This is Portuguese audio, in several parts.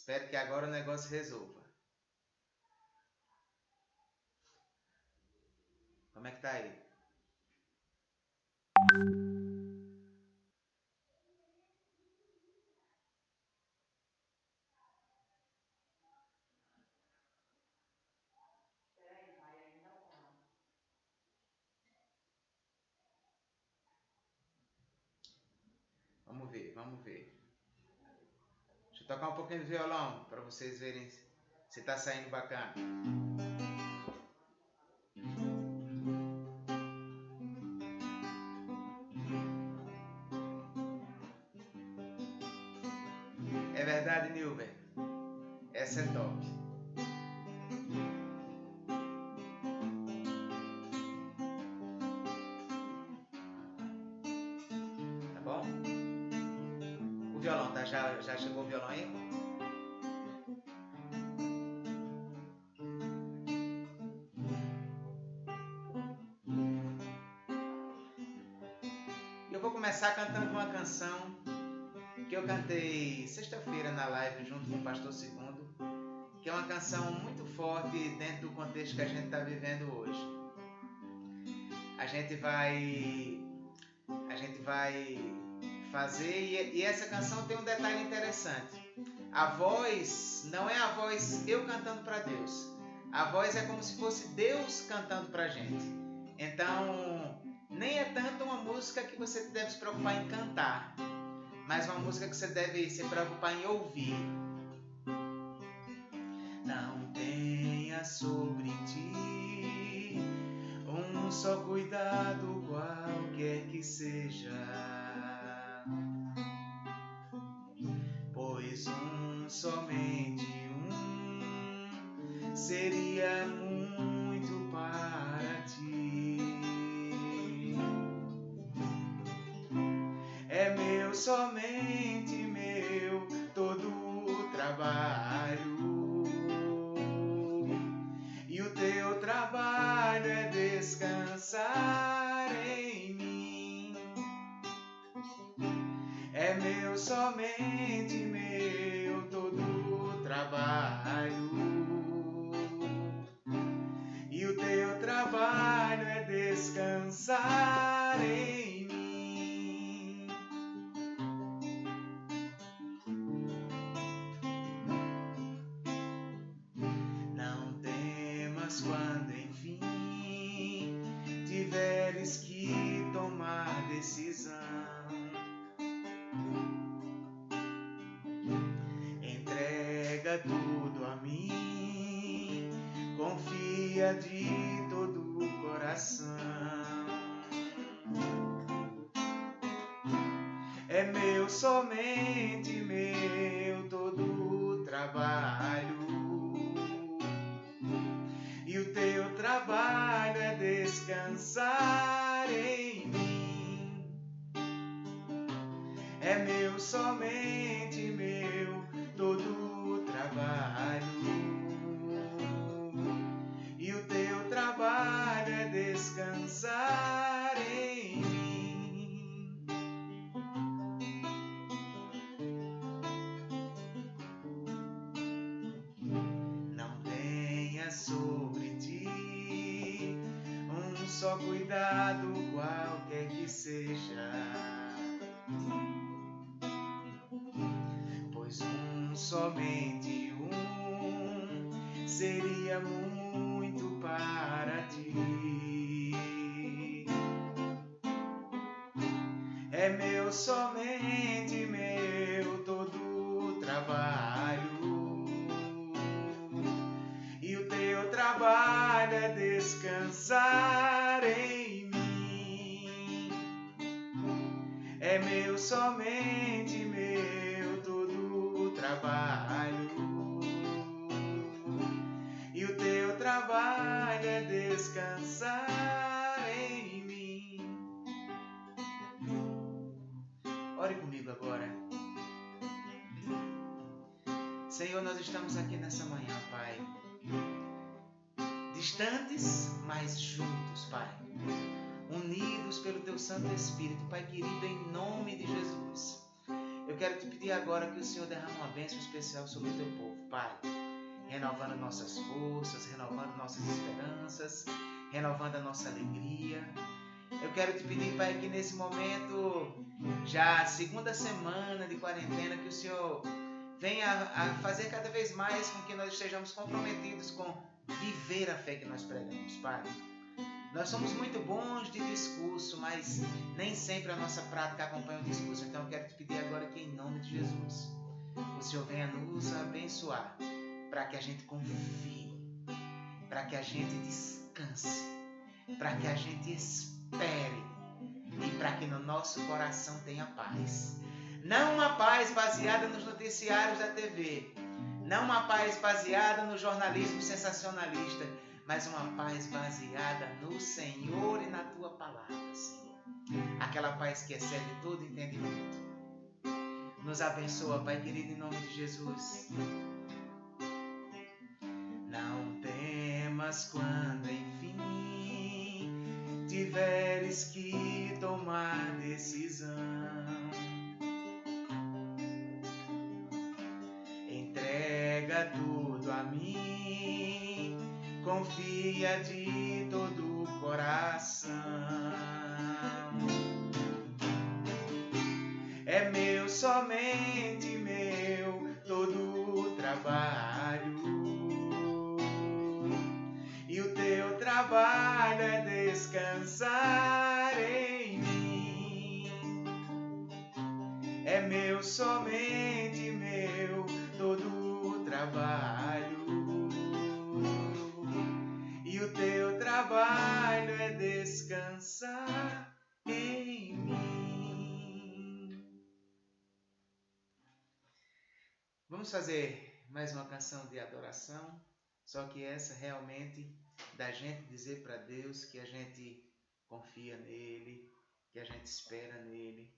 Espero que agora o negócio resolva. Como é que tá aí? Vamos ver, vamos ver. Deixa eu tocar um pouquinho de violão para vocês verem se tá saindo bacana. É verdade, Nilber? Essa é top. Tá bom? O violão, tá? Já chegou o violão aí? Eu vou começar cantando uma canção que eu cantei sexta-feira na live junto com o Pastor Segundo, que é uma canção muito forte dentro do contexto que a gente está vivendo hoje. A gente vai fazer, e essa canção tem um detalhe interessante. A voz não é a voz eu cantando para Deus. A voz é como se fosse Deus cantando para a gente. Então, nem é tanto uma música que você deve se preocupar em cantar, mas uma música que você deve se preocupar em ouvir. Não tenha sobre ti um só cuidado, qualquer que seja, pois somente seria muito para ti. É meu, somente meu, todo o trabalho, e o teu trabalho é descansar em mim. É meu, somente meu, todo o trabalho, e o teu trabalho é descansar em mim. Não temas quando enfim tiveres que tomar decisão. Entrega tudo a mim, confia de todo o coração. É meu, somente meu, todo o trabalho, e o teu trabalho é descansar em mim. É meu, somente meu, todo o trabalho, e o teu trabalho é descansar em mim. Não tenha sobre ti um só cuidado, qualquer que seja, pois somente seria muito para ti. É meu, somente meu, todo o trabalho, e o teu trabalho é descansar em mim. É meu, somente meu, todo o trabalho, e o teu trabalho é descansar em mim. Ore comigo agora. Senhor, nós estamos aqui nessa manhã, Pai, distantes, mas juntos, Pai, unidos pelo Teu Santo Espírito, Pai querido, em nome de Jesus. Eu Eu quero te pedir agora que o Senhor derrame uma bênção especial sobre o teu povo, Pai. Renovando nossas forças, renovando nossas esperanças, renovando a nossa alegria. Eu quero te pedir, Pai, que nesse momento, já a segunda semana de quarentena, que o Senhor venha a fazer cada vez mais com que nós estejamos comprometidos com viver a fé que nós pregamos, Pai. Nós somos muito bons de discurso, mas nem sempre a nossa prática acompanha o discurso. Então eu quero te pedir agora que, em nome de Jesus, o Senhor venha nos abençoar, para que a gente confie, para que a gente descanse, para que a gente espere e para que no nosso coração tenha paz. Não uma paz baseada nos noticiários da TV, não uma paz baseada no jornalismo sensacionalista, mas uma paz baseada no Senhor e na Tua palavra, Senhor. Aquela paz que excede todo entendimento. Nos abençoa, Pai querido, em nome de Jesus. Não temas quando, enfim, tiveres que tomar decisão. Entrega tudo a mim, confia de todo o coração. É meu, somente meu, todo o trabalho. E o teu trabalho é descansar em mim. É meu, somente meu, todo o trabalho. E o teu trabalho é descansar em mim. Vamos fazer mais uma canção de adoração, só que essa realmente da gente dizer para Deus que a gente confia nele, que a gente espera nele,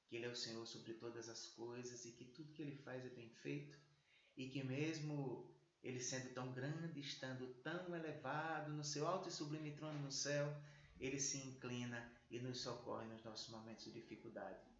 que ele é o Senhor sobre todas as coisas e que tudo que ele faz é bem feito e que mesmo ele sendo tão grande, estando tão elevado no seu alto e sublime trono no céu, ele se inclina e nos socorre nos nossos momentos de dificuldade.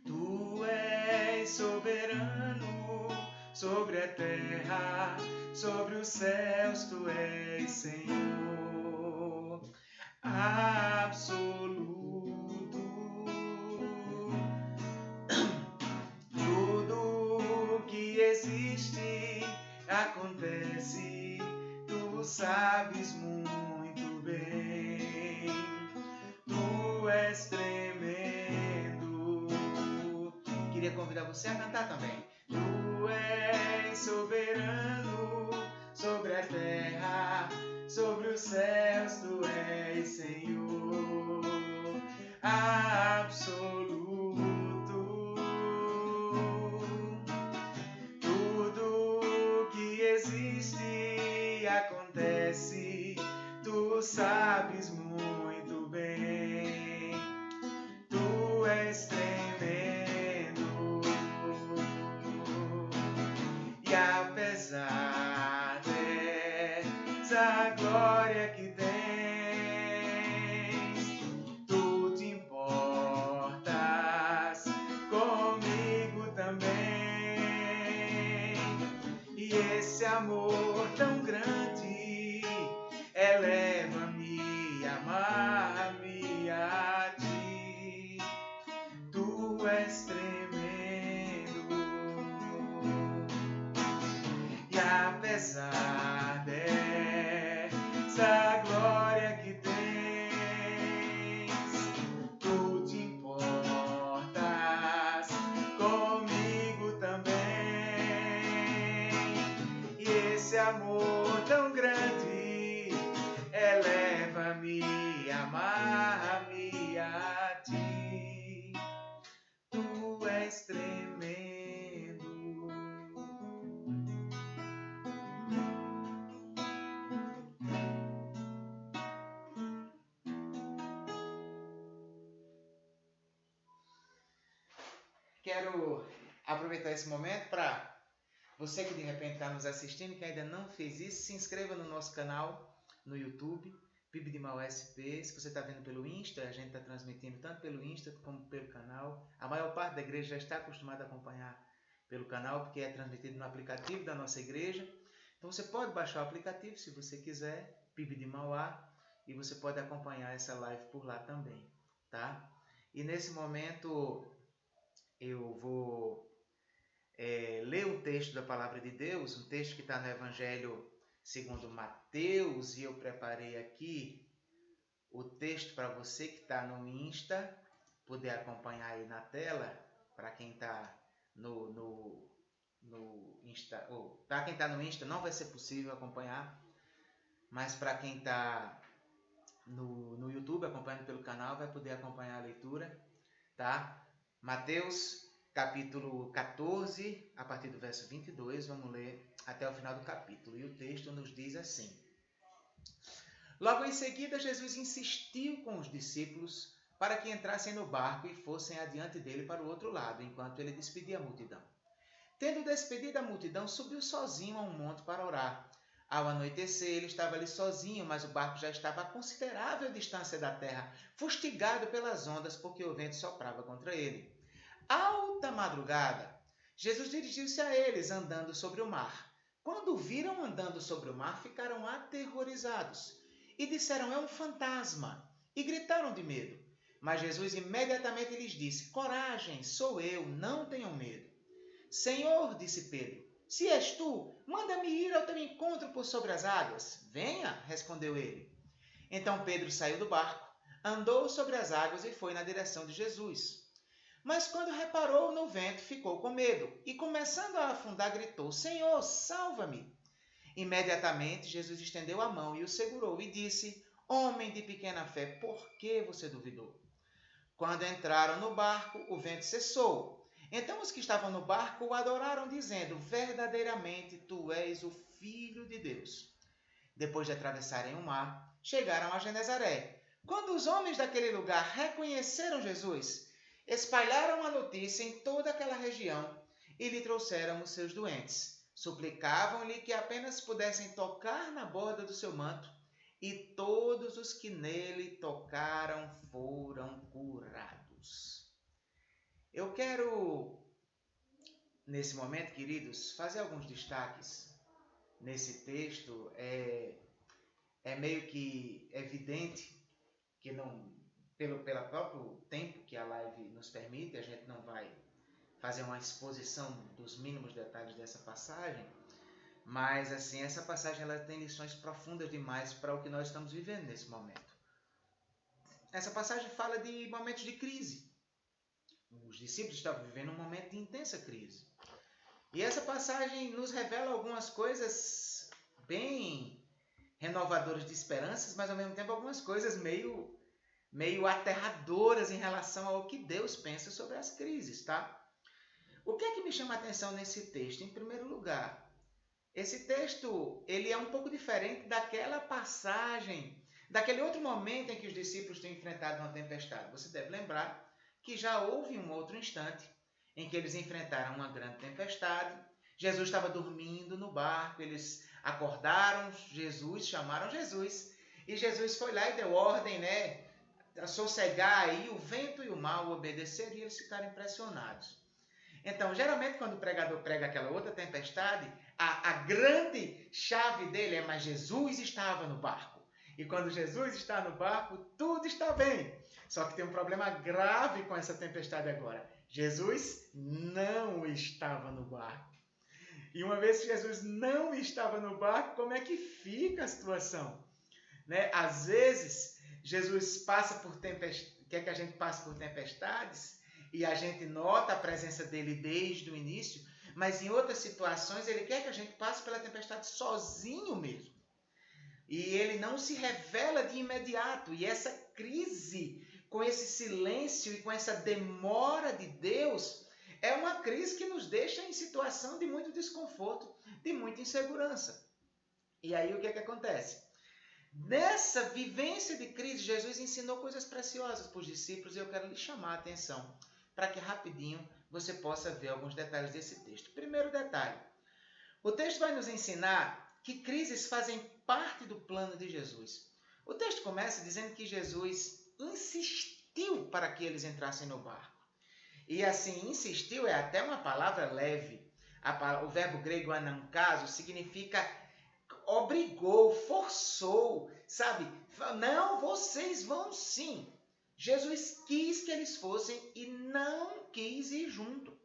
Tu és soberano sobre a terra, sobre os céus, tu és Senhor absoluto. Tudo que existe acontece, tu sabes muito bem. Tu és tremendo. Queria convidar você a cantar também. Tu és soberano sobre a terra, sobre os céus, tu és Senhor absoluto. Tudo que existe acontece, tu sabes muito bem. Tu és tremendo. E apesar dessa glória que tens, tu te importas comigo também. E esse amor tão grande eleva-me, amarra-me a ti. Tu és tremendo. E apesar dessa glória que tens, tu te importas comigo também. E esse amor tão grande eleva-me, amarra-me a ti. Tu és tremendo. quero aproveitar esse momento para você que de repente está nos assistindo, que ainda não fez isso, se inscreva no nosso canal no YouTube, PIB de Mauá SP. Se você está vendo pelo Insta, a gente está transmitindo tanto pelo Insta como pelo canal. A maior parte da igreja já está acostumada a acompanhar pelo canal, porque é transmitido no aplicativo da nossa igreja. Então você pode baixar o aplicativo se você quiser, PIB de Mauá, e você pode acompanhar essa live por lá também, tá? E nesse momento eu vou ler o texto da Palavra de Deus, um texto que está no Evangelho segundo Mateus, e eu preparei aqui o texto para você que está no Insta, poder acompanhar aí na tela, para quem está no Insta, para quem está no Insta não vai ser possível acompanhar, mas para quem está no YouTube, acompanhando pelo canal, vai poder acompanhar a leitura, tá? Mateus, capítulo 14, a partir do verso 22, vamos ler até o final do capítulo. E o texto nos diz assim: Logo em seguida, Jesus insistiu com os discípulos para que entrassem no barco e fossem adiante dele para o outro lado, enquanto ele despedia a multidão. Tendo despedido a multidão, subiu sozinho a um monte para orar. Ao anoitecer, ele estava ali sozinho, mas o barco já estava a considerável distância da terra, fustigado pelas ondas, porque o vento soprava contra ele. Alta madrugada, Jesus dirigiu-se a eles, andando sobre o mar. Quando o viram andando sobre o mar, ficaram aterrorizados e disseram: é um fantasma, e gritaram de medo. Mas Jesus imediatamente lhes disse: coragem, sou eu, não tenham medo. Senhor, disse Pedro, se és tu, manda-me ir ao teu encontro por sobre as águas. Venha, respondeu ele. Então Pedro saiu do barco, andou sobre as águas e foi na direção de Jesus. Mas quando reparou no vento, ficou com medo e, começando a afundar, gritou: Senhor, salva-me! Imediatamente Jesus estendeu a mão e o segurou e disse: Homem de pequena fé, por que você duvidou? Quando entraram no barco, o vento cessou. Então os que estavam no barco o adoraram, dizendo: verdadeiramente tu és o Filho de Deus. Depois de atravessarem o mar, chegaram a Genezaré. Quando os homens daquele lugar reconheceram Jesus, espalharam a notícia em toda aquela região e lhe trouxeram os seus doentes. Suplicavam-lhe que apenas pudessem tocar na borda do seu manto, e todos os que nele tocaram foram curados. Eu quero, nesse momento, queridos, fazer alguns destaques nesse texto. É meio que evidente que não, pelo próprio tempo que a live nos permite, a gente não vai fazer uma exposição dos mínimos detalhes dessa passagem, mas assim, essa passagem ela tem lições profundas demais para o que nós estamos vivendo nesse momento. Essa passagem fala de momentos de crise. Os discípulos estavam vivendo um momento de intensa crise. E essa passagem nos revela algumas coisas bem renovadoras de esperanças, mas ao mesmo tempo algumas coisas meio aterradoras em relação ao que Deus pensa sobre as crises, tá? O que é que me chama a atenção nesse texto? Em primeiro lugar, esse texto ele é um pouco diferente daquela passagem, daquele outro momento em que os discípulos têm enfrentado uma tempestade. Você deve lembrar que já houve um outro instante em que eles enfrentaram uma grande tempestade. Jesus estava dormindo no barco, eles acordaram Jesus, chamaram Jesus, e Jesus foi lá e deu ordem, a sossegar aí o vento e o mar o obedeceram e eles ficaram impressionados. Então, geralmente, quando o pregador prega aquela outra tempestade, a grande chave dele é: mas Jesus estava no barco. E quando Jesus está no barco, tudo está bem. Só que tem um problema grave com essa tempestade agora. Jesus não estava no barco. E uma vez que Jesus não estava no barco, como é que fica a situação? Às vezes, Jesus passa por quer que a gente passe por tempestades, e a gente nota a presença dele desde o início, mas em outras situações ele quer que a gente passe pela tempestade sozinho mesmo. E ele não se revela de imediato. E essa crise, com esse silêncio e com essa demora de Deus, é uma crise que nos deixa em situação de muito desconforto, de muita insegurança. E aí o que é que acontece? Nessa vivência de crise, Jesus ensinou coisas preciosas para os discípulos, e eu quero lhe chamar a atenção para que rapidinho você possa ver alguns detalhes desse texto. Primeiro detalhe, o texto vai nos ensinar que crises fazem parte do plano de Jesus. O texto começa dizendo que Jesus insistiu para que eles entrassem no barco. E assim, insistiu é até uma palavra leve. O verbo grego anankazo significa obrigou, forçou, sabe? Não, vocês vão sim. Jesus quis que eles fossem e não quis ir junto.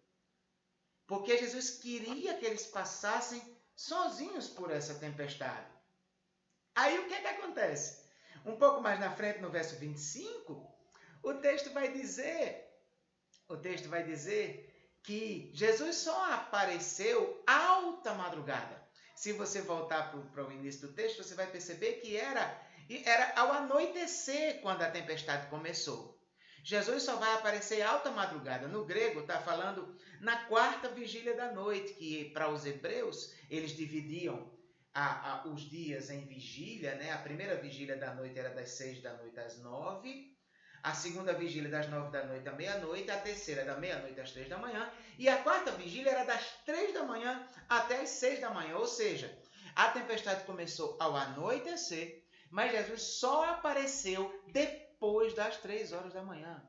Porque Jesus queria que eles passassem sozinhos por essa tempestade. Aí o que acontece? Um pouco mais na frente, no verso 25, o texto vai dizer que Jesus só apareceu alta madrugada. Se você voltar para o início do texto, você vai perceber que era ao anoitecer quando a tempestade começou. Jesus só vai aparecer alta madrugada. No grego está falando na quarta vigília da noite, que para os hebreus eles dividiam os dias em vigília, né? A primeira vigília da noite era das 6 da noite às 9, a segunda vigília das 9 da noite à meia-noite, a terceira da meia-noite às 3 da manhã, e a quarta vigília era das 3 da manhã até as 6 da manhã. Ou seja, a tempestade começou ao anoitecer, mas Jesus só apareceu depois das 3 horas da manhã.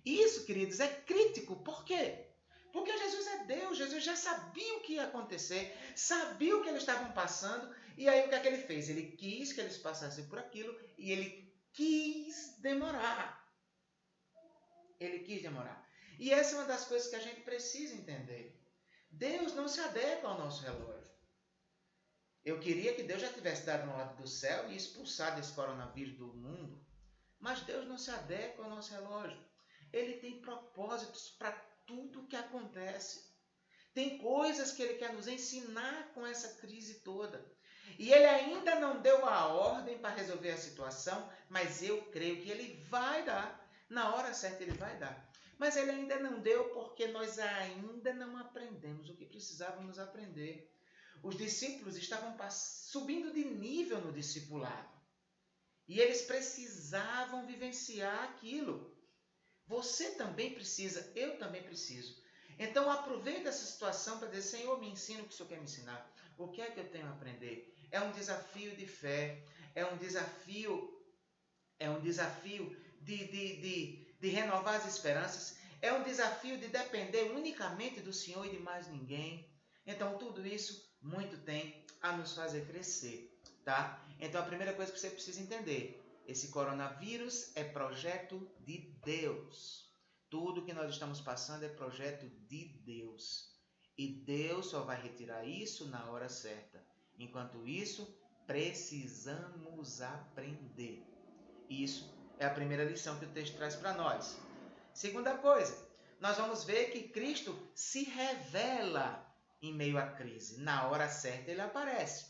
Isso, queridos, é crítico. Por quê? Porque Jesus é Deus, Jesus já sabia o que ia acontecer, sabia o que eles estavam passando, e aí o que é que ele fez? Ele quis que eles passassem por aquilo e ele quis demorar. Ele quis demorar. E essa é uma das coisas que a gente precisa entender. Deus não se adequa ao nosso relógio. Eu queria que Deus já tivesse dado uma ordem do céu e expulsado esse coronavírus do mundo, mas Deus não se adequa ao nosso relógio. Ele tem propósitos para tudo que acontece. Tem coisas que ele quer nos ensinar com essa crise toda. E ele ainda não deu a ordem para resolver a situação, mas eu creio que ele vai dar. Na hora certa ele vai dar. Mas ele ainda não deu porque nós ainda não aprendemos o que precisávamos aprender. Os discípulos estavam subindo de nível no discipulado. E eles precisavam vivenciar aquilo. Você também precisa, eu também preciso. Então aproveita essa situação para dizer, Senhor, me ensina o que o Senhor quer me ensinar. O que é que eu tenho a aprender? É um desafio de fé, é um desafio de renovar as esperanças, é um desafio de depender unicamente do Senhor e de mais ninguém. Então tudo isso muito tem a nos fazer crescer, tá? Então a primeira coisa que você precisa entender, esse coronavírus é projeto de Deus. Tudo que nós estamos passando é projeto de Deus. E Deus só vai retirar isso na hora certa. Enquanto isso, precisamos aprender. Isso é a primeira lição que o texto traz para nós. Segunda coisa, nós vamos ver que Cristo se revela em meio à crise. Na hora certa ele aparece.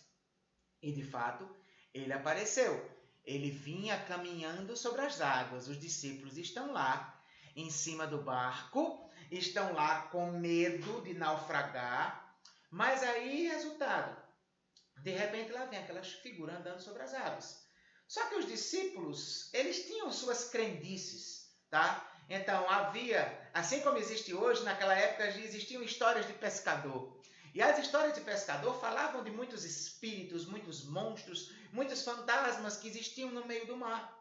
E de fato, ele apareceu. Ele vinha caminhando sobre as águas. Os discípulos estão lá, em cima do barco, estão lá com medo de naufragar. Mas aí, resultado, de repente lá vem aquelas figuras andando sobre as águas. Só que os discípulos, eles tinham suas crendices, tá? Então havia, assim como existe hoje, naquela época existiam histórias de pescador. E as histórias de pescador falavam de muitos espíritos, muitos monstros, muitos fantasmas que existiam no meio do mar.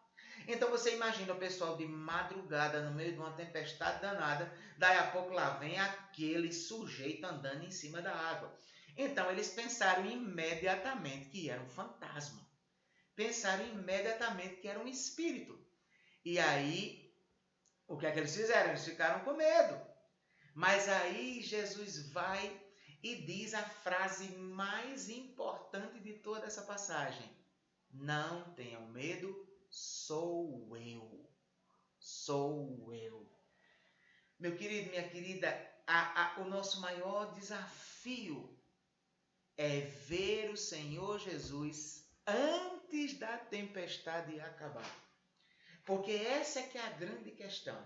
Então você imagina o pessoal de madrugada, no meio de uma tempestade danada, daí a pouco lá vem aquele sujeito andando em cima da água. Então eles pensaram imediatamente que era um fantasma. Pensaram imediatamente que era um espírito. E aí, o que é que eles fizeram? Eles ficaram com medo. Mas aí Jesus vai e diz a frase mais importante de toda essa passagem. Não tenham medo, sou eu. Sou eu. Meu querido, minha querida, o nosso maior desafio é ver o Senhor Jesus antes da tempestade acabar. Porque essa é que é a grande questão.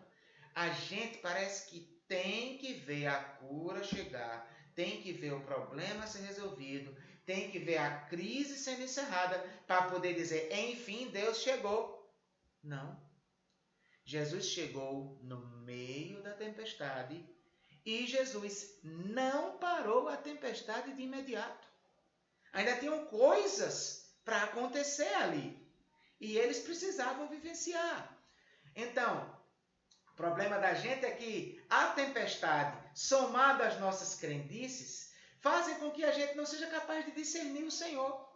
A gente parece que tem que ver a cura chegar, tem que ver o problema ser resolvido, tem que ver a crise sendo encerrada para poder dizer, enfim, Deus chegou. Não. Jesus chegou no meio da tempestade E Jesus não parou a tempestade de imediato. Ainda tinham coisas para acontecer ali. E eles precisavam vivenciar. Então, o problema da gente é que a tempestade, somada às nossas crendices, fazem com que a gente não seja capaz de discernir o Senhor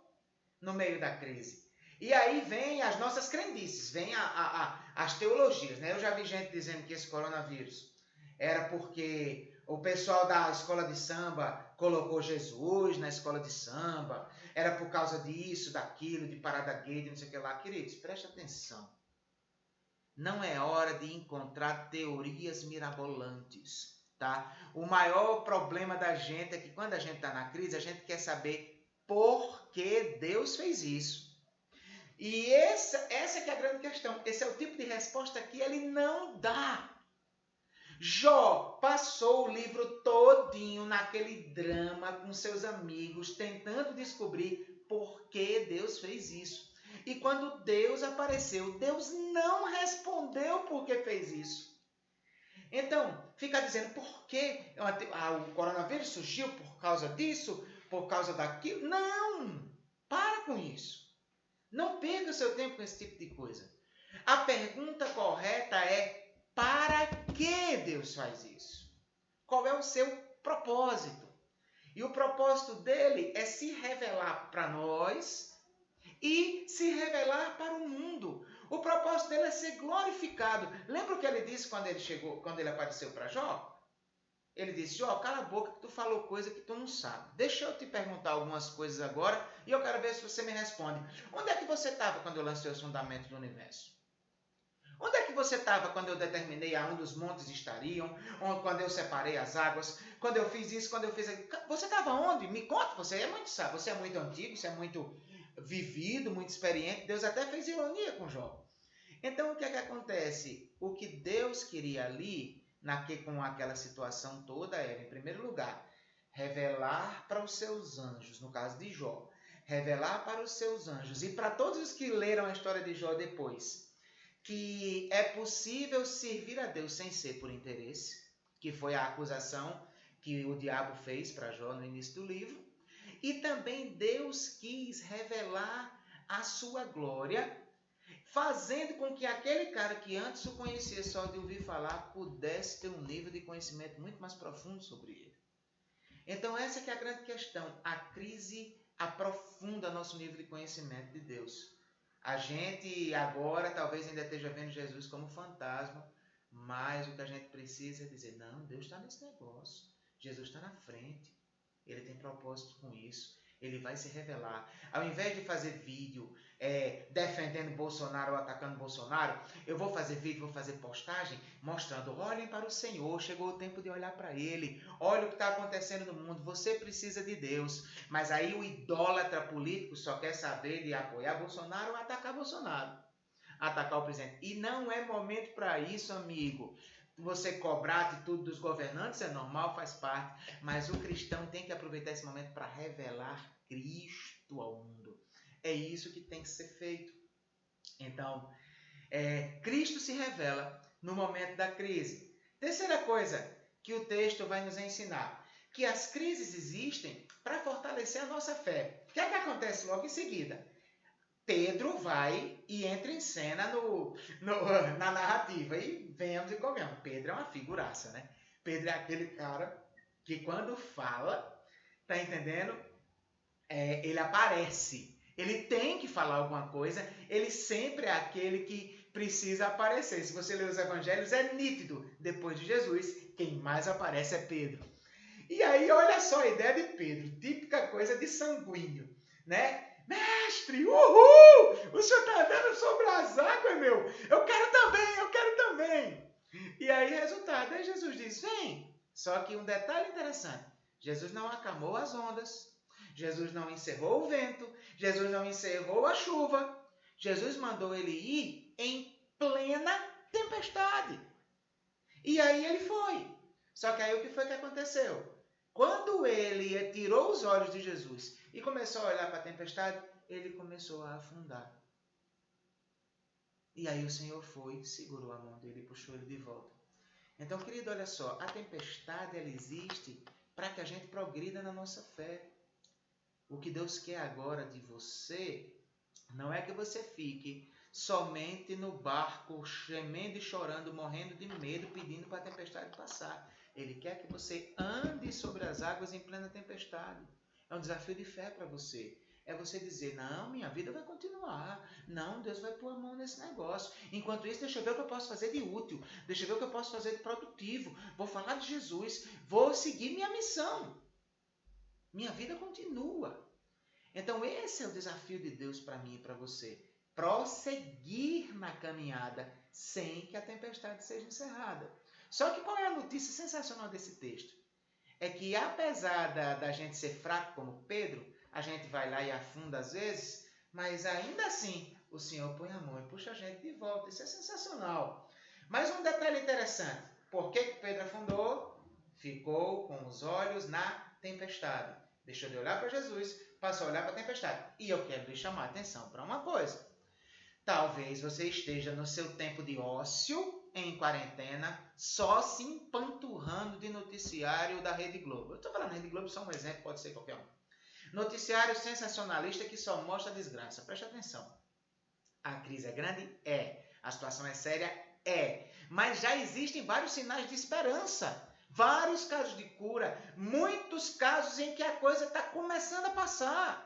no meio da crise. E aí vem as nossas crendices, vem as teologias. Né? Eu já vi gente dizendo que esse coronavírus era porque o pessoal da escola de samba colocou Jesus na escola de samba, era por causa disso, daquilo, de parada gay, de não sei o que lá. Queridos, preste atenção. Não é hora de encontrar teorias mirabolantes, tá? O maior problema da gente é que quando a gente está na crise, a gente quer saber por que Deus fez isso. E essa que é a grande questão. Esse é o tipo de resposta que ele não dá. Jó passou o livro todinho naquele drama com seus amigos, tentando descobrir por que Deus fez isso. E quando Deus apareceu, Deus não respondeu por que fez isso. Então, fica dizendo por que o coronavírus surgiu por causa disso, por causa daquilo. Não! Para com isso. Não perca o seu tempo com esse tipo de coisa. A pergunta correta é: para que Deus faz isso? Qual é o seu propósito? E o propósito dele é se revelar para nós e se revelar para o mundo. O propósito dele é ser glorificado. Lembra o que ele disse quando ele apareceu para Jó? Ele disse: Jó, cala a boca que tu falou coisa que tu não sabe. Deixa eu te perguntar algumas coisas agora e eu quero ver se você me responde. Onde é que você estava quando eu lancei os fundamentos do universo? Onde é que você estava quando eu determinei aonde os montes estariam? Quando eu separei as águas? Quando eu fiz isso? Quando eu fiz aquilo? Você estava onde? Me conta, você é muito sábio, você é muito antigo, você é muito vivido, muito experiente. Deus até fez ironia com Jó. Então, o que é que acontece? O que Deus queria ali, com aquela situação toda, era, em primeiro lugar, revelar para os seus anjos, no caso de Jó, revelar para os seus anjos e para todos os que leram a história de Jó depois, que é possível servir a Deus sem ser por interesse, que foi a acusação que o diabo fez para Jó no início do livro. E também Deus quis revelar a sua glória, fazendo com que aquele cara que antes o conhecia só de ouvir falar, pudesse ter um nível de conhecimento muito mais profundo sobre ele. Então essa que é a grande questão. A crise aprofunda nosso nível de conhecimento de Deus. A gente agora talvez ainda esteja vendo Jesus como fantasma, mas o que a gente precisa é dizer: não, Deus está nesse negócio. Jesus está na frente. Ele tem propósito com isso. Ele vai se revelar. Ao invés de fazer vídeo defendendo Bolsonaro ou atacando Bolsonaro, eu vou fazer vídeo, vou fazer postagem mostrando: olhem para o Senhor, chegou o tempo de olhar para Ele. Olha o que está acontecendo no mundo, você precisa de Deus. Mas aí o idólatra político só quer saber de apoiar Bolsonaro ou atacar Bolsonaro. Atacar o presidente. E não é momento para isso, amigo. Você cobrar a atitude dos governantes é normal, faz parte, mas o cristão tem que aproveitar esse momento para revelar Cristo ao mundo. É isso que tem que ser feito. Então, Cristo se revela no momento da crise. Terceira coisa que o texto vai nos ensinar, que as crises existem para fortalecer a nossa fé. O que é que acontece logo em seguida? Pedro vai e entra em cena na narrativa. E venhamos e comemos. Pedro é uma figuraça, né? Pedro é aquele cara que quando fala, tá entendendo? Ele aparece. Ele tem que falar alguma coisa. Ele sempre é aquele que precisa aparecer. Se você ler os evangelhos, é nítido. Depois de Jesus, quem mais aparece é Pedro. E aí, olha só a ideia de Pedro. Típica coisa de sanguíneo, né? Mestre, uhul! O senhor está andando sobre as águas, meu. Eu quero também. E aí, resultado, aí Jesus diz: vem. Só que um detalhe interessante: Jesus não acalmou as ondas, Jesus não encerrou o vento, Jesus não encerrou a chuva. Jesus mandou ele ir em plena tempestade. E aí ele foi. Só que aí o que foi que aconteceu? Quando ele tirou os olhos de Jesus e começou a olhar para a tempestade, ele começou a afundar. E aí o Senhor foi, segurou a mão dele e puxou ele de volta. Então, querido, olha só, a tempestade ela existe para que a gente progrida na nossa fé. O que Deus quer agora de você não é que você fique somente no barco, gemendo e chorando, morrendo de medo, pedindo para a tempestade passar. Ele quer que você ande sobre as águas em plena tempestade. É um desafio de fé para você. É você dizer, não, minha vida vai continuar. Não, Deus vai pôr a mão nesse negócio. Enquanto isso, deixa eu ver o que eu posso fazer de útil. Deixa eu ver o que eu posso fazer de produtivo. Vou falar de Jesus. Vou seguir minha missão. Minha vida continua. Então, esse é o desafio de Deus para mim e para você. Prosseguir na caminhada sem que a tempestade seja encerrada. Só que qual é a notícia sensacional desse texto? É que apesar da gente ser fraco como Pedro, a gente vai lá e afunda às vezes, mas ainda assim o Senhor põe a mão e puxa a gente de volta. Isso é sensacional. Mas um detalhe interessante. Por que Pedro afundou? Ficou com os olhos na tempestade. Deixou de olhar para Jesus, passou a olhar para a tempestade. E eu quero lhe chamar a atenção para uma coisa. Talvez você esteja no seu tempo de ócio, em quarentena, só se empanturrando de noticiário da Rede Globo. Eu estou falando Rede Globo, só um exemplo, pode ser qualquer um. Noticiário sensacionalista que só mostra desgraça. Preste atenção. A crise é grande? É. A situação é séria? É. Mas já existem vários sinais de esperança. Vários casos de cura. Muitos casos em que a coisa está começando a passar.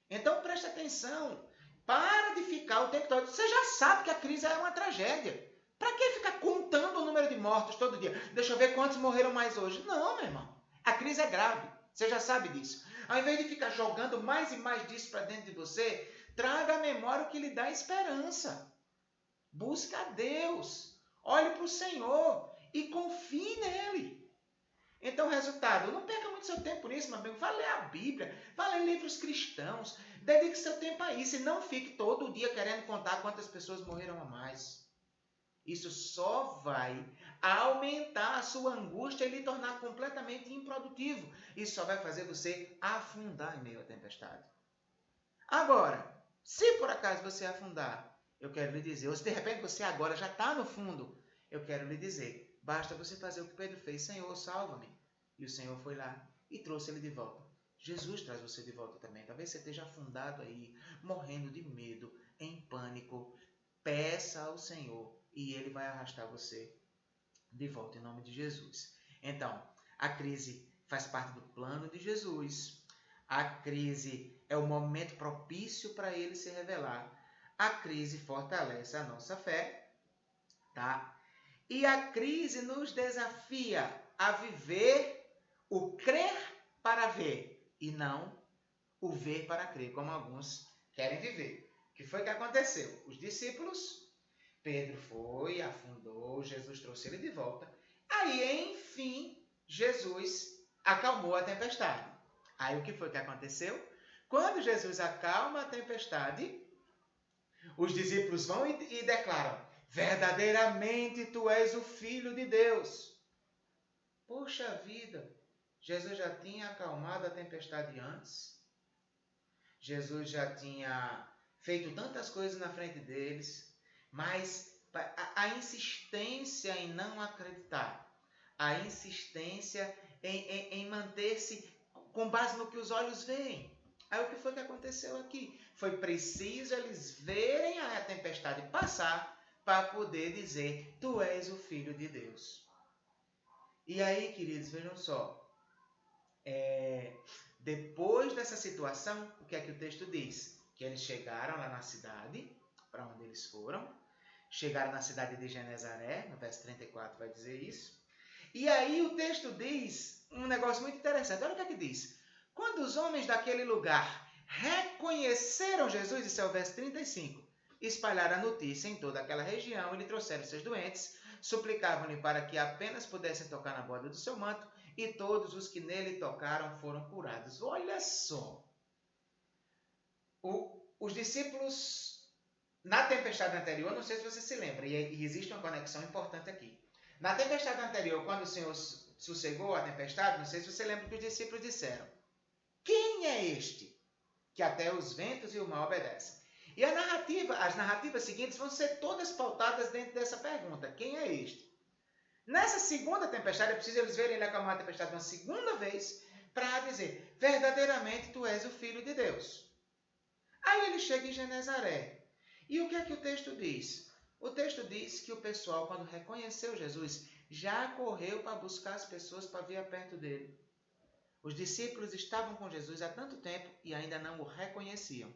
Então preste atenção. Para de ficar o tempo todo. Você já sabe que a crise é uma tragédia. Para que ficar contando o número de mortos todo dia? Deixa eu ver quantos morreram mais hoje. Não, meu irmão. A crise é grave. Você já sabe disso. Ao invés de ficar jogando mais e mais disso para dentro de você, traga à memória o que lhe dá esperança. Busca a Deus. Olhe para o Senhor e confie nele. Então, resultado, não perca muito seu tempo nisso, meu amigo. Vá ler a Bíblia, vá ler livros cristãos. Dedique seu tempo a isso e não fique todo dia querendo contar quantas pessoas morreram a mais. Isso só vai aumentar a sua angústia e lhe tornar completamente improdutivo. Isso só vai fazer você afundar em meio à tempestade. Agora, se por acaso você afundar, eu quero lhe dizer, ou se de repente você agora já está no fundo, eu quero lhe dizer, basta você fazer o que Pedro fez, Senhor, salva-me. E o Senhor foi lá e trouxe ele de volta. Jesus traz você de volta também. Talvez você esteja afundado aí, morrendo de medo, em pânico. Peça ao Senhor e Ele vai arrastar você de volta em nome de Jesus. Então, a crise faz parte do plano de Jesus. A crise é o momento propício para Ele se revelar. A crise fortalece a nossa fé, tá? E a crise nos desafia a viver o crer para ver e não o ver para crer, como alguns querem viver. O que foi que aconteceu? Os discípulos, Pedro foi, afundou, Jesus trouxe ele de volta. Aí, enfim, Jesus acalmou a tempestade. Aí o que foi que aconteceu? Quando Jesus acalma a tempestade, os discípulos vão e declaram, verdadeiramente tu és o Filho de Deus. Poxa vida, Jesus já tinha acalmado a tempestade antes. Jesus já tinha feito tantas coisas na frente deles, mas a insistência em não acreditar, a insistência em manter-se com base no que os olhos veem. Aí o que foi que aconteceu aqui? Foi preciso eles verem a tempestade passar para poder dizer, tu és o Filho de Deus. E aí, queridos, vejam só, depois dessa situação, o que é que o texto diz? Que eles chegaram lá na cidade, para onde eles foram, chegaram na cidade de Genezaré, no verso 34 vai dizer isso. E aí o texto diz um negócio muito interessante. Olha o que é que diz. Quando os homens daquele lugar reconheceram Jesus, isso é o verso 35, espalharam a notícia em toda aquela região e lhe trouxeram seus doentes, suplicavam-lhe para que apenas pudessem tocar na borda do seu manto, e todos os que nele tocaram foram curados. Olha só. Os discípulos, na tempestade anterior, não sei se você se lembra, e existe uma conexão importante aqui. Na tempestade anterior, quando o Senhor sossegou a tempestade, não sei se você lembra que os discípulos disseram, quem é este que até os ventos e o mar obedecem? E as narrativas seguintes vão ser todas pautadas dentro dessa pergunta, quem é este? Nessa segunda tempestade, é preciso eles verem ele acalmar a tempestade uma segunda vez para dizer, verdadeiramente tu és o Filho de Deus. Aí ele chega em Genezaré. E o que é que o texto diz? O texto diz que o pessoal, quando reconheceu Jesus, já correu para buscar as pessoas para vir perto dele. Os discípulos estavam com Jesus há tanto tempo e ainda não o reconheciam.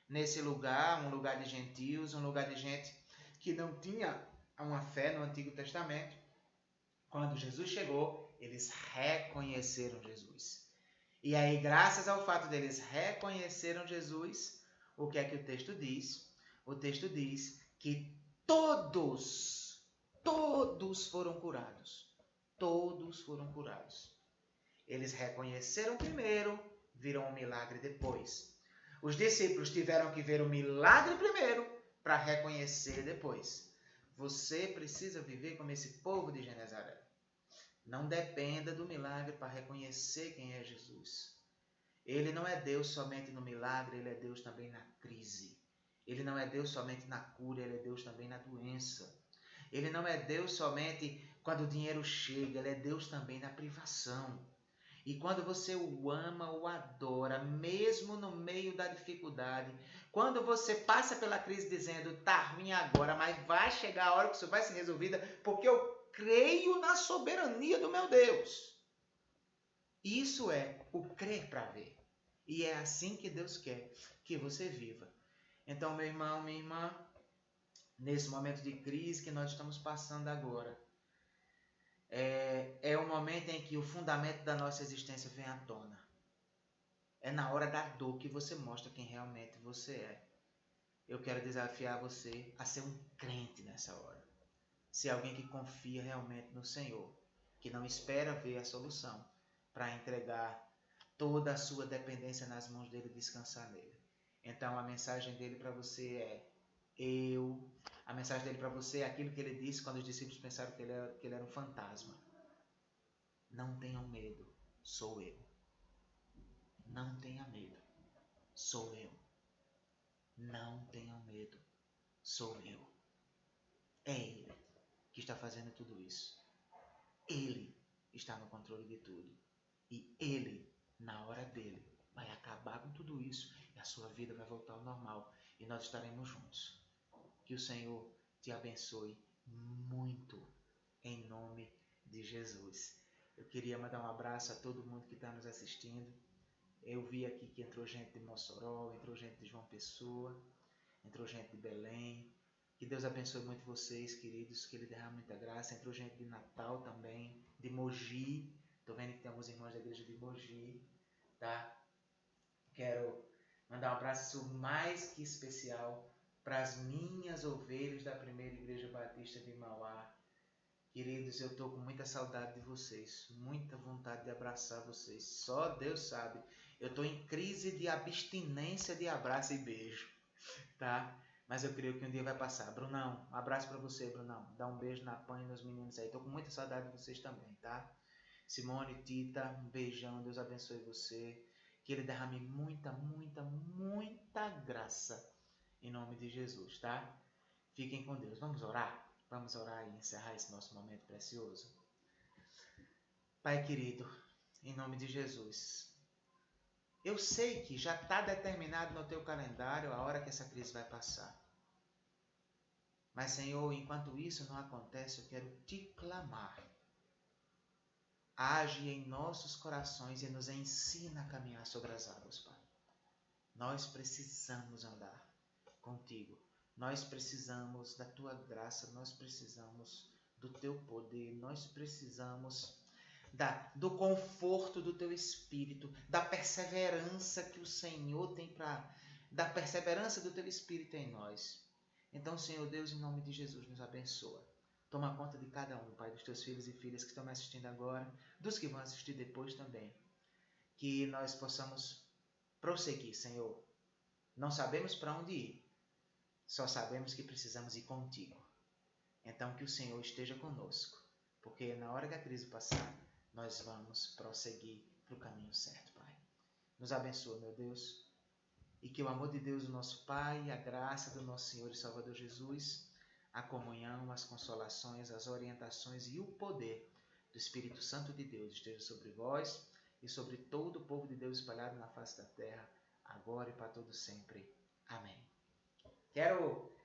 Nesse lugar, um lugar de gentios, um lugar de gente que não tinha uma fé no Antigo Testamento, quando Jesus chegou, eles reconheceram Jesus. E aí, graças ao fato deles reconheceram Jesus, o que é que o texto diz? O texto diz que todos foram curados. Todos foram curados. Eles reconheceram primeiro, viram o milagre depois. Os discípulos tiveram que ver o milagre primeiro para reconhecer depois. Você precisa viver como esse povo de Genezaré. Não dependa do milagre para reconhecer quem é Jesus. Ele não é Deus somente no milagre, ele é Deus também na crise. Ele não é Deus somente na cura, ele é Deus também na doença. Ele não é Deus somente quando o dinheiro chega, ele é Deus também na privação. E quando você o ama, o adora, mesmo no meio da dificuldade, quando você passa pela crise dizendo, tá ruim agora, mas vai chegar a hora que isso vai ser resolvida, porque eu creio na soberania do meu Deus. Isso é o crer para ver. E é assim que Deus quer que você viva. Então, meu irmão, minha irmã, nesse momento de crise que nós estamos passando agora, é o momento em que o fundamento da nossa existência vem à tona. É na hora da dor que você mostra quem realmente você é. Eu quero desafiar você a ser um crente nessa hora. Ser alguém que confia realmente no Senhor, que não espera ver a solução para entregar toda a sua dependência nas mãos dele e descansar nele. Então a mensagem dele para você é a mensagem dele para você é aquilo que ele disse quando os discípulos pensaram que ele era um fantasma. Não tenham medo, sou eu. Não tenha medo, sou eu. Não tenham medo, sou eu. É Ele que está fazendo tudo isso. Ele está no controle de tudo. E Ele, na hora dele, vai acabar com tudo isso e a sua vida vai voltar ao normal. E nós estaremos juntos. Que o Senhor te abençoe muito, em nome de Jesus. Eu queria mandar um abraço a todo mundo que está nos assistindo. Eu vi aqui que entrou gente de Mossoró, entrou gente de João Pessoa, entrou gente de Belém. Que Deus abençoe muito vocês, queridos, que Ele derrame muita graça. Entrou gente de Natal também, de Mogi. Estou vendo que tem alguns irmãos da igreja de Mogi, tá? Quero mandar um abraço mais que especial para as minhas ovelhas da primeira igreja batista de Mauá. Queridos, eu estou com muita saudade de vocês, muita vontade de abraçar vocês. Só Deus sabe. Eu estou em crise de abstinência de abraço e beijo, tá? Mas eu creio que um dia vai passar. Brunão, um abraço para você, Brunão. Dá um beijo na Pan e nos meninos aí. Estou com muita saudade de vocês também, tá? Simone, Tita, um beijão. Deus abençoe você. Que Ele derrame muita, muita, muita graça em nome de Jesus, tá? Fiquem com Deus. Vamos orar? Vamos orar e encerrar esse nosso momento precioso. Pai querido, em nome de Jesus, eu sei que já está determinado no teu calendário a hora que essa crise vai passar. Mas, Senhor, enquanto isso não acontece, eu quero te clamar. Age em nossos corações e nos ensina a caminhar sobre as águas, Pai. Nós precisamos andar contigo. Nós precisamos da tua graça, nós precisamos do teu poder, nós precisamos do conforto do teu Espírito, da perseverança que o Senhor tem da perseverança do teu Espírito em nós. Então, Senhor Deus, em nome de Jesus, nos abençoa. Toma conta de cada um, Pai, dos teus filhos e filhas que estão me assistindo agora, dos que vão assistir depois também. Que nós possamos prosseguir, Senhor. Não sabemos para onde ir, só sabemos que precisamos ir contigo. Então, que o Senhor esteja conosco, porque na hora que a crise passar, nós vamos prosseguir para o caminho certo, Pai. Nos abençoa, meu Deus, e que o amor de Deus, o nosso Pai, e a graça do nosso Senhor e Salvador Jesus, a comunhão, as consolações, as orientações e o poder do Espírito Santo de Deus esteja sobre vós e sobre todo o povo de Deus espalhado na face da terra, agora e para todo sempre. Amém. Quero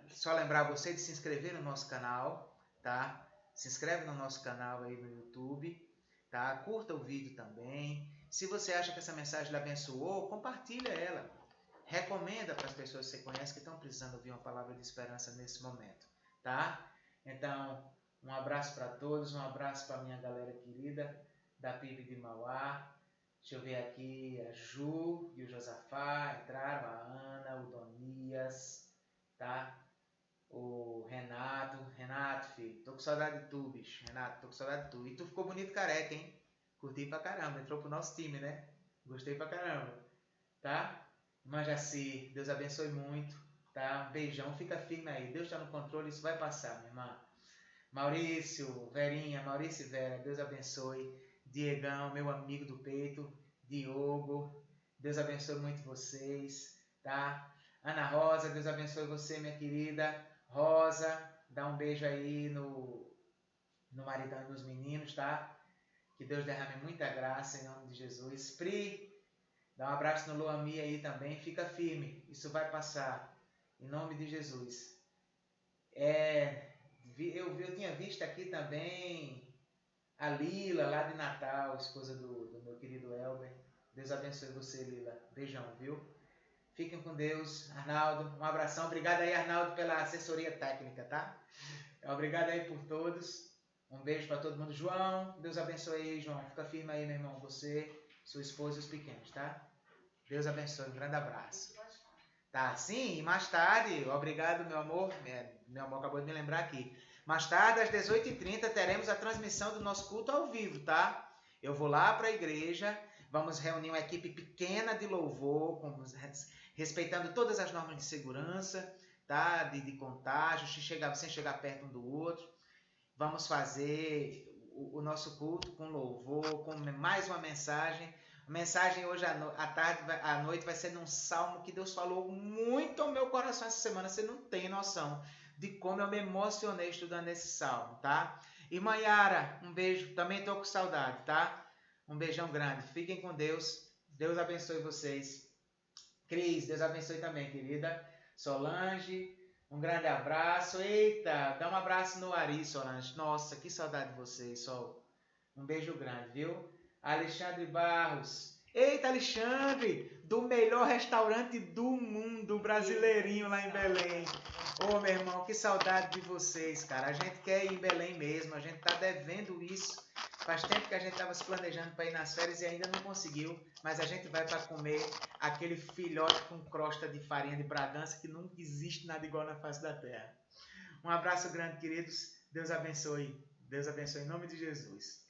só lembrar você de se inscrever no nosso canal, tá? Se inscreve no nosso canal aí no YouTube, tá? Curta o vídeo também. Se você acha que essa mensagem lhe abençoou, compartilha ela. Recomenda para as pessoas que você conhece que estão precisando ouvir uma palavra de esperança nesse momento, tá? Então, um abraço para todos, um abraço para a minha galera querida da PIB de Mauá. Deixa eu ver aqui, a Ju e o Josafá entraram, a Ana, o Donias, tá? O Renato, filho, tô com saudade de tu, bicho. Renato, tô com saudade de tu. E tu ficou bonito careca, hein? Curti pra caramba, entrou pro nosso time, né? Gostei pra caramba, tá? Irmã Jaci, Deus abençoe muito, tá? Um beijão, fica firme aí. Deus está no controle, isso vai passar, minha irmã. Maurício, Verinha, Maurício e Vera, Deus abençoe. Diegão, meu amigo do peito. Diogo, Deus abençoe muito vocês, tá? Ana Rosa, Deus abençoe você, minha querida. Rosa, dá um beijo aí no maridão e nos meninos, tá? Que Deus derrame muita graça em nome de Jesus. Pri, dá um abraço no Luami aí também. Fica firme, isso vai passar. Em nome de Jesus. Eu tinha visto aqui também a Lila, lá de Natal, esposa do meu querido Elber. Deus abençoe você, Lila. Beijão, viu? Fiquem com Deus. Arnaldo, um abração. Obrigado aí, Arnaldo, pela assessoria técnica, tá? Obrigado aí por todos. Um beijo para todo mundo. João, Deus abençoe aí, João. Fica firme aí, meu irmão. Você, sua esposa e os pequenos, tá? Deus abençoe. Um grande abraço. Tá, sim, e mais tarde, obrigado, meu amor. Meu amor acabou de me lembrar aqui. Mais tarde, às 18h30, teremos a transmissão do nosso culto ao vivo, tá? Eu vou lá para a igreja, vamos reunir uma equipe pequena de louvor, respeitando todas as normas de segurança, tá? De contágio, sem chegar perto um do outro. Vamos fazer o nosso culto com louvor, com mais uma mensagem. A mensagem hoje à tarde, à noite, vai ser num salmo que Deus falou muito ao meu coração essa semana. Você não tem noção de como eu me emocionei estudando esse salmo, tá? Irmã Yara, um beijo. Também estou com saudade, tá? Um beijão grande. Fiquem com Deus. Deus abençoe vocês. Cris, Deus abençoe também, querida. Solange, um grande abraço. Eita, dá um abraço no Ari, Solange. Nossa, que saudade de vocês, Sol. Um beijo grande, viu? Alexandre Barros. Eita, Alexandre, do melhor restaurante do mundo, brasileirinho lá em Belém. Ô, meu irmão, que saudade de vocês, cara. A gente quer ir em Belém mesmo, a gente tá devendo isso. Faz tempo que a gente tava se planejando para ir nas férias e ainda não conseguiu, mas a gente vai para comer aquele filhote com crosta de farinha de Bragança que nunca existe nada igual na face da terra. Um abraço grande, queridos. Deus abençoe. Deus abençoe em nome de Jesus.